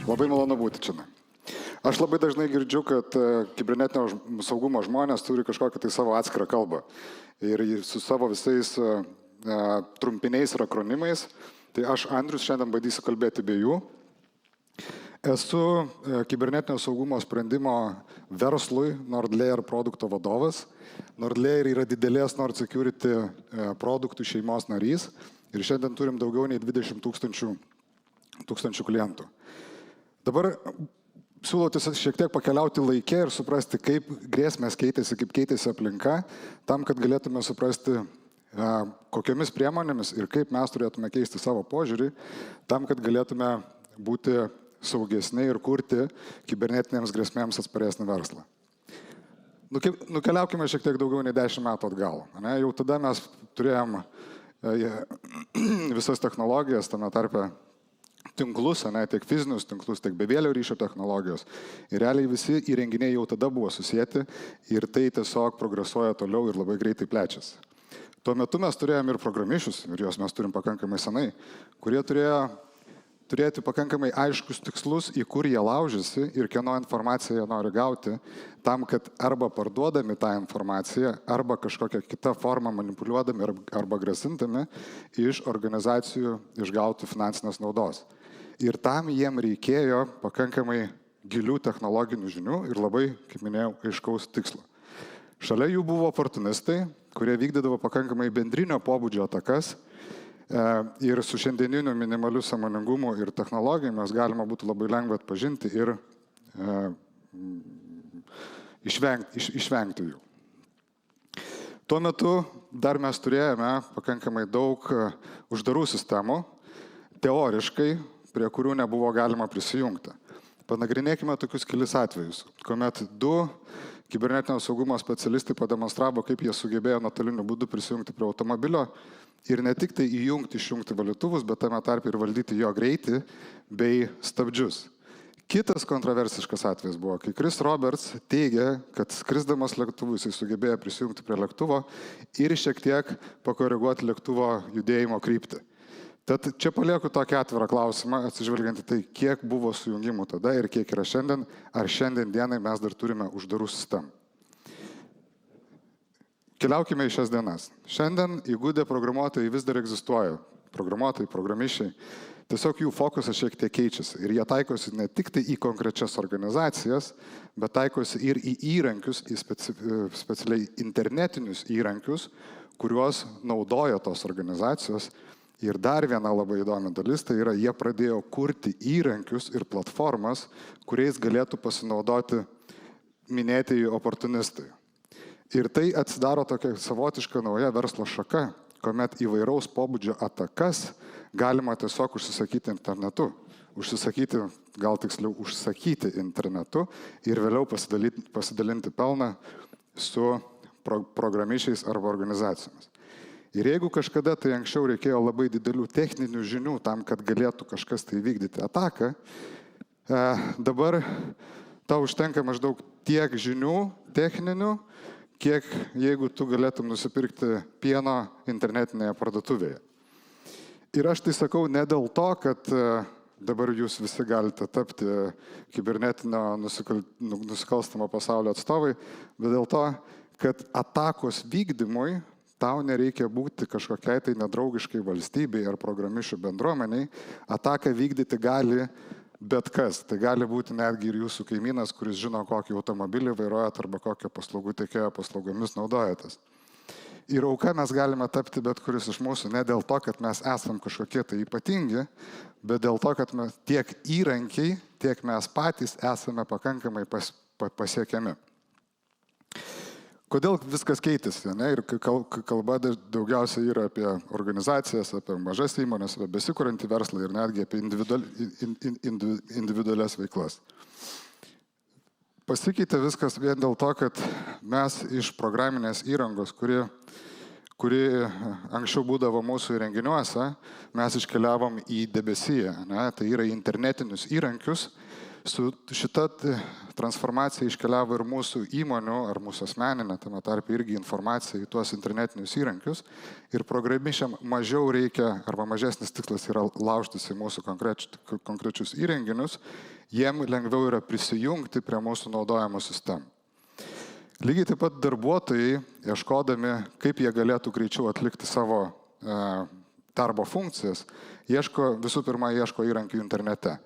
Labai malonu būti čia. Aš labai dažnai girdžiu, kad kibernetinio saugumo žmonės turi kažkokią tai savo atskirą kalbą. Ir su savo visais trumpiniais ir akronimais. Tai aš, Andrius, šiandien bandysiu kalbėti be jų. Esu kibernetinio saugumo sprendimo verslui Nordlayer produkto vadovas. Nordlayer yra didelės Nord Security produktų šeimos narys. Ir šiandien turim daugiau nei 20 tūkstančių klientų. Dabar siūlau šiek tiek pakeliauti laike ir suprasti, kaip grėsmės keitėsi, kaip keitėsi aplinka, tam, kad galėtume suprasti, kokiamis priemonėmis ir kaip mes turėtume keisti savo požiūrį, tam, kad galėtume būti saugesni ir kurti kibernetinėms grėsmėms atsparesnį verslą. Nukeliaukime šiek tiek daugiau nei 10 metų atgal. Jau tada mes turėjom visas technologijas, tame tarpe tinklus, tiek fizinius tinklus, tiek bevėlio ryšio technologijos. Ir realiai visi įrenginiai jau tada buvo susijęti ir tai tiesiog progresuoja toliau ir labai greitai plečiasi. Tuo metu mes turėjom ir programišius, ir juos mes turim pakankamai senai, kurie turėjo turėti pakankamai aiškus tikslus, į kur jie laužiasi ir kieno informaciją jie nori gauti, tam, kad arba parduodami tą informaciją, arba kažkokią kitą formą manipuliuodami arba grasintami iš organizacijų išgauti finansinės naudos. Ir tam jiem reikėjo pakankamai gilių technologinių žinių ir labai, kaip minėjau, aiškaus tikslo. Šalia jų buvo oportunistai, kurie vykdydavo pakankamai bendrinio pobūdžio atakas ir su šiandieniniu minimaliu sąmoningumu ir technologijomis galima būtų labai lengvai atpažinti ir išvengti jų. Tuo metu dar mes turėjome pakankamai daug uždarų sistemų, teoriškai, prie kurių nebuvo galima prisijungti. Panagrinėkime tokius kelis atvejus, kuomet 2 kibernetinio saugumo specialistai pademonstravo, kaip jie sugebėjo nuotoliniu būdu prisijungti prie automobilio ir ne tik tai išjungti valytuvus, bet tame tarpe ir valdyti jo greitį bei stabdžius. Kitas kontroversiškas atvejis buvo, kai Chris Roberts teigia, kad skrisdamas lėktuvu jisai sugebėjo prisijungti prie lėktuvo ir šiek tiek pakoreguoti lėktuvo judėjimo kryptį. Tad čia palieku tokį atvirą klausimą, atsižvelgiant į tai, kiek buvo sujungimų tada ir kiek yra šiandien, ar šiandien dienai mes dar turime uždarų sistemų. Keliaukime į šias dienas. Šiandien įgudę programuotojai vis dar egzistuoja. Programuotojai, programišiai. Tiesiog jų fokusas šiek tiek keičiasi. Ir jie taikosi ne tik tai į konkrečias organizacijas, bet taikosi ir į įrankius, į specialiai internetinius įrankius, kuriuos naudoja tos organizacijos. Ir dar viena labai įdomi dalis, tai yra, jie pradėjo kurti įrankius ir platformas, kuriais galėtų pasinaudoti minėtieji oportunistai. Ir tai atsidaro tokia savotiška nauja verslo šaka, kuomet įvairaus pobūdžio atakas galima tiesiog užsisakyti internetu. Gal tiksliau užsakyti internetu ir vėliau pasidalinti pelną su programišiais arba organizacijomis. Ir jeigu kažkada tai anksčiau reikėjo labai didelių techninių žinių tam, kad galėtų kažkas tai vykdyti ataką, dabar tau užtenka maždaug tiek žinių techninių, kiek jeigu tu galėtum nusipirkti pieno internetinėje parduotuvėje. Ir aš tai sakau ne dėl to, kad dabar jūs visi galite tapti kibernetinio nusikalstamo pasaulio atstovai, bet dėl to, kad atakos vykdymui tau nereikia būti kažkokiai tai nedraugiškai valstybei ar programišių bendruomeniai. Ataką vykdyti gali bet kas. Tai gali būti netgi ir jūsų kaimynas, kuris žino, kokį automobilį vairuojat arba kokią paslaugų tiekėjo paslaugomis naudojatės. Ir auka mes galime tapti bet kuris iš mūsų ne dėl to, kad mes esam kažkokie tai ypatingi, bet dėl to, kad mes tiek įrankiai, tiek mes patys esame pakankamai pasiekiami. Kodėl viskas keitėsi? Ir kalba daugiausiai yra apie organizacijas, apie mažas įmonės, apie besikuriantį verslą ir netgi apie individualias veiklas. Pasikeitė viskas vien dėl to, kad mes iš programinės įrangos, kuri anksčiau būdavo mūsų įrenginiuose, mes iškeliavom į debesiją. Tai yra internetinius įrankius Su šita transformacija iškeliavo ir mūsų įmonių, ar mūsų asmeninė, tame tarpe irgi informacija į tuos internetinius įrankius. Ir programišiam mažiau reikia, arba mažesnis tikslas yra laužtis į mūsų konkrečius įrenginius, jiem lengviau yra prisijungti prie mūsų naudojamų sistemų. Lygiai taip pat darbuotojai, ieškodami, kaip jie galėtų greičiau atlikti savo darbo funkcijas, visų pirma ieško įrankių internete.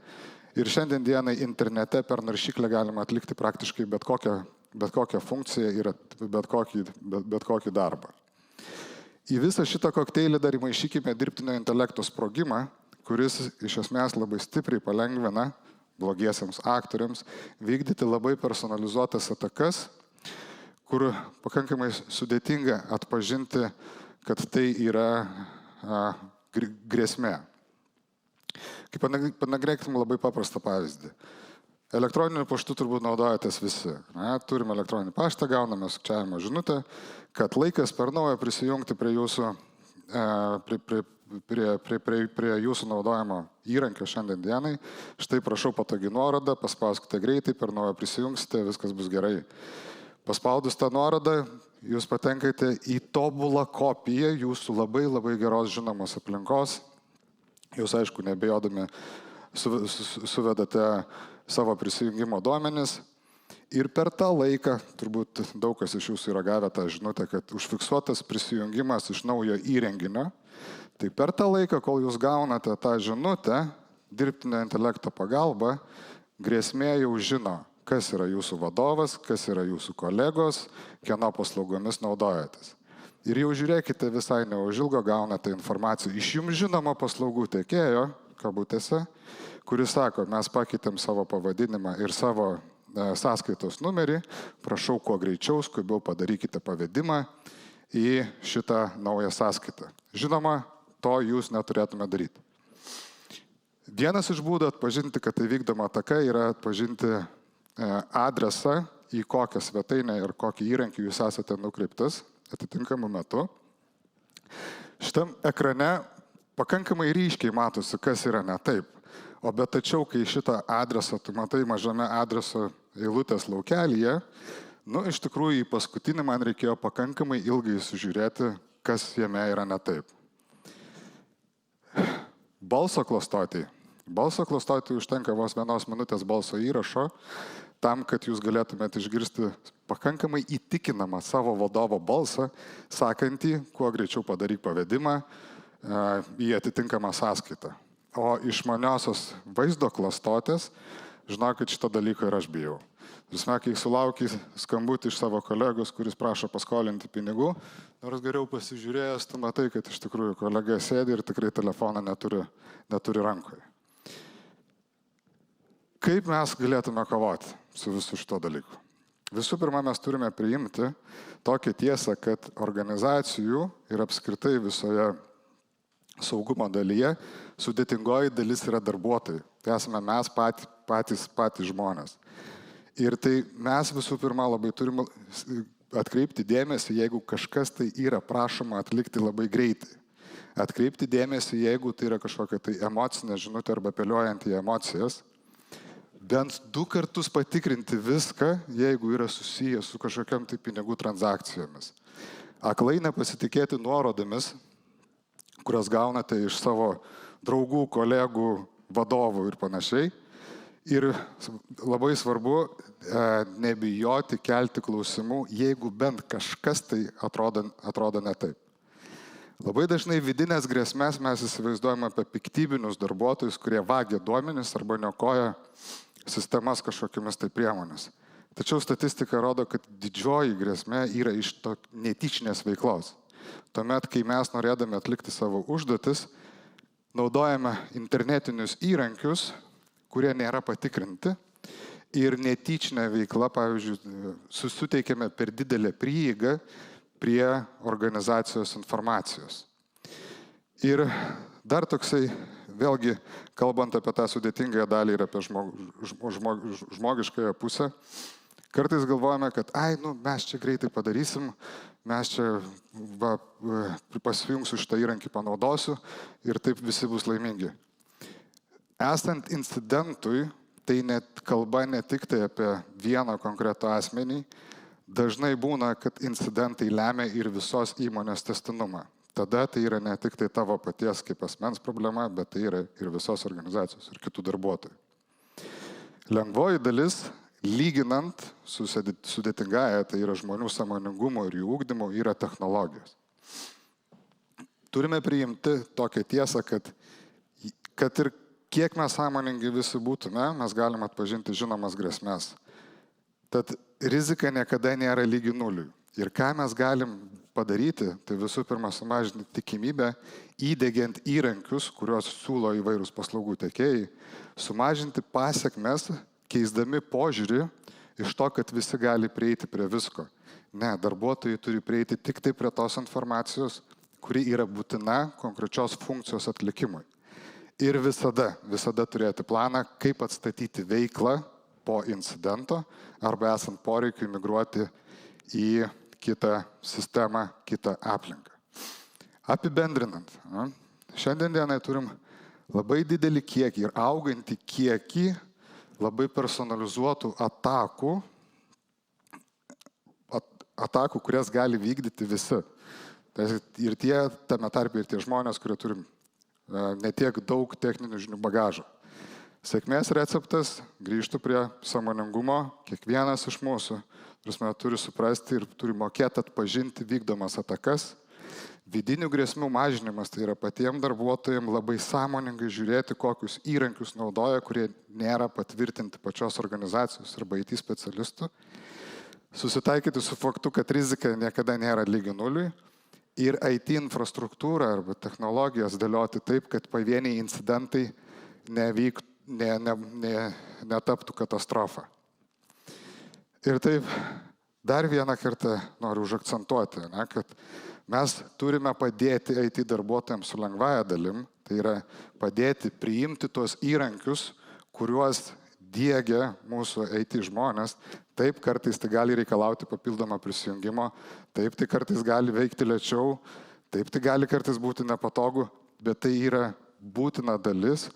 Ir šiandien dienai internete per naršyklę galima atlikti praktiškai bet kokią funkciją ir bet kokį darbą. Į visą šitą kokteilį dar įmaišykime dirbtinio intelekto sprogimą, kuris iš esmės labai stipriai palengvina blogiesiems aktoriams vykdyti labai personalizuotas atakas, kur pakankamai sudėtinga atpažinti, kad tai yra grėsmė. Kaip panagrinėkime labai paprastą pavyzdį. Elektroniniu paštu turbūt naudojatės visi. Turime elektroninį paštą, gauname sukčiavimo žinutę, kad laikas per naują prisijungti prie jūsų naudojimo įrankio šiandien dienai. Štai prašau patogi nuorodą, paspauskite greitai, per naują prisijungsite, viskas bus gerai. Paspaudus tą nuorodą, jūs patenkate į tobulą kopiją jūsų labai labai geros žinomos aplinkos. Jūs, aišku, nebejodami suvedate savo prisijungimo duomenis ir per tą laiką, turbūt daug kas iš jūsų yra gavę tą žinutę, kad užfiksuotas prisijungimas iš naujo įrenginio, tai per tą laiką, kol jūs gaunate tą žinutę, dirbtinio intelekto pagalba, grėsmė jau žino, kas yra jūsų vadovas, kas yra jūsų kolegos, kieno paslaugomis naudojatės. Ir jau žiūrėkite, visai neužilgo gaunate informaciją iš jums žinomo paslaugų tiekėjo, kabutėse, kuris sako, mes pakeitėm savo pavadinimą ir savo sąskaitos numerį, prašau kuo greičiau, skubiau padarykite pavedimą į šitą naują sąskaitą. Žinoma, to jūs neturėtume daryti. Vienas iš būdų atpažinti, kad tai vykdoma ataka, yra atpažinti adresą, į kokią svetainę ir kokį įrankį jūs esate nukreiptas atitinkamu metu. Šitam ekrane pakankamai ryškiai matosi, kas yra ne taip. Bet tačiau, kai šitą adresą tu matai mažame adreso eilutės laukelyje, iš tikrųjų į paskutinį man reikėjo pakankamai ilgai sužiūrėti, kas jame yra ne taip. Balso klastotei. Balso klastotei užtenka vos 1 minutės balso įrašo, tam, kad jūs galėtumėte išgirsti pakankamai įtikinamą savo vadovo balsą, sakantį, kuo greičiau padaryk pavedimą į atitinkamą sąskaitą. O išmaniosios vaizdo klastotės, žinokit, šito dalyko ir aš bijau. Visme, kai sulauki skambutį iš savo kolegos, kuris prašo paskolinti pinigų, nors geriau pasižiūrėjęs, tu matai, kad iš tikrųjų kolega sėdi ir tikrai telefoną neturi rankoje. Kaip mes galėtume kovoti su visu šito dalyku? Visų pirma, mes turime priimti tokią tiesą, kad organizacijų ir apskritai visoje saugumo dalyje sudėtingoji dalis yra darbuotojai. Tai esame mes patys žmonės. Ir tai mes visų pirma labai turime atkreipti dėmesį, jeigu kažkas tai yra prašoma atlikti labai greitai. Atkreipti dėmesį, jeigu tai yra kažkokia tai emocinė žinutė arba apeliuojant į emocijas. Bent 2 kartus patikrinti viską, jeigu yra susijęs su kažkokiam tai pinigų transakcijomis. Aklai nepasitikėti nuorodomis, kurias gaunate iš savo draugų, kolegų, vadovų ir panašiai. Ir labai svarbu nebijoti kelti klausimų, jeigu bent kažkas tai atrodo ne taip. Labai dažnai vidinės grėsmės mes įsivaizduojame apie piktybinius darbuotojus, kurie vagia duomenis arba niokoja sistemas kažkokiamis tai priemonės. Tačiau statistika rodo, kad didžioji grėsmė yra iš to netyčinės veiklos. Tuomet, kai mes norėdami atlikti savo užduotis, naudojame internetinius įrankius, kurie nėra patikrinti ir netyčinė veikla, pavyzdžiui, suteikėme per didelę prieigą prie organizacijos informacijos. Ir dar toksai, vėlgi, kalbant apie tą sudėtingąją dalį ir apie žmogiškąją pusę, kartais galvojame, kad mes čia greitai padarysim, mes čia pasijungsiu šitą įrankį, panaudosiu ir taip visi bus laimingi. Esant incidentui, tai net kalba ne tik tai apie vieną konkretų asmenį, dažnai būna, kad incidentai lemia ir visos įmonės tęstinumą. Tada tai yra ne tik tai tavo paties kaip asmens problema, bet tai yra ir visos organizacijos ir kitų darbuotojų. Lengvoji dalis, lyginant su sudėtingąja, tai yra žmonių sąmoningumo ir jų ugdymo, yra technologijos. Turime priimti tokią tiesą, kad ir kiek mes sąmoningi visi būtume, mes galim atpažinti žinomas grėsmes. Tad rizika niekada nėra lygi nuliui. Ir ką mes galim padaryti, tai visų pirma sumažinti tikimybę, įdėgiant įrankius, kuriuos siūlo įvairūs paslaugų tiekėjai, sumažinti pasiekmes, keisdami požiūrį iš to, kad visi gali prieiti prie visko. Ne, darbuotojai turi prieiti tik tai prie tos informacijos, kuri yra būtina konkrečios funkcijos atlikimui. Ir visada turėti planą, kaip atstatyti veiklą po incidento arba esant poreikiui migruoti į kitą sistemą, kitą aplinką. Apibendrinant, šiandien dienai turim labai didelį kiekį ir augantį kiekį labai personalizuotų atakų, kurias gali vykdyti visi. Ir tie, tame tarpe ir tie žmonės, kurie turim netiek daug techninių žinių bagažo. Sėkmės receptas, grįžtų prie sąmoningumo, kiekvienas iš mūsų turi suprasti ir turi mokėti atpažinti vykdomas atakas. Vidinių grėsmių mažinimas, tai yra patiems darbuotojams labai sąmoningai žiūrėti, kokius įrankius naudoja, kurie nėra patvirtinti pačios organizacijos arba IT specialistų. Susitaikyti su faktu, kad rizika niekada nėra lygi nuliui. Ir IT infrastruktūrą arba technologijas dėlioti taip, kad pavieniai incidentai netaptų katastrofą. Ir taip, dar vieną kartą noriu užakcentuoti, kad mes turime padėti IT darbuotojams su lengvąja dalim, tai yra padėti priimti tuos įrankius, kuriuos diegia mūsų IT žmonės. Taip, kartais tai gali reikalauti papildomą prisijungimo, taip, tai kartais gali veikti lėčiau, taip, tai gali kartais būti nepatogu, bet tai yra būtina dalis,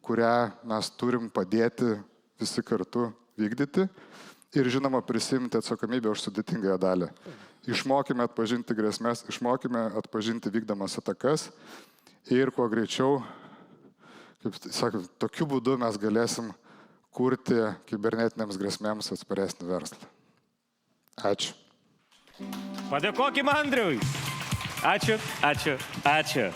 kurią mes turim padėti visi kartu vykdyti ir, žinoma, prisimti atsakomybę už sudėtingąją dalį. Išmokime atpažinti grėsmes, išmokime atpažinti vykdomas atakas ir kuo greičiau, kaip sakau, tokiu būdu mes galėsim kurti kibernetiniams grėsmėms atsparesnį verslą. Ačiū. Padėkokim Andriui. Ačiū, ačiū, ačiū.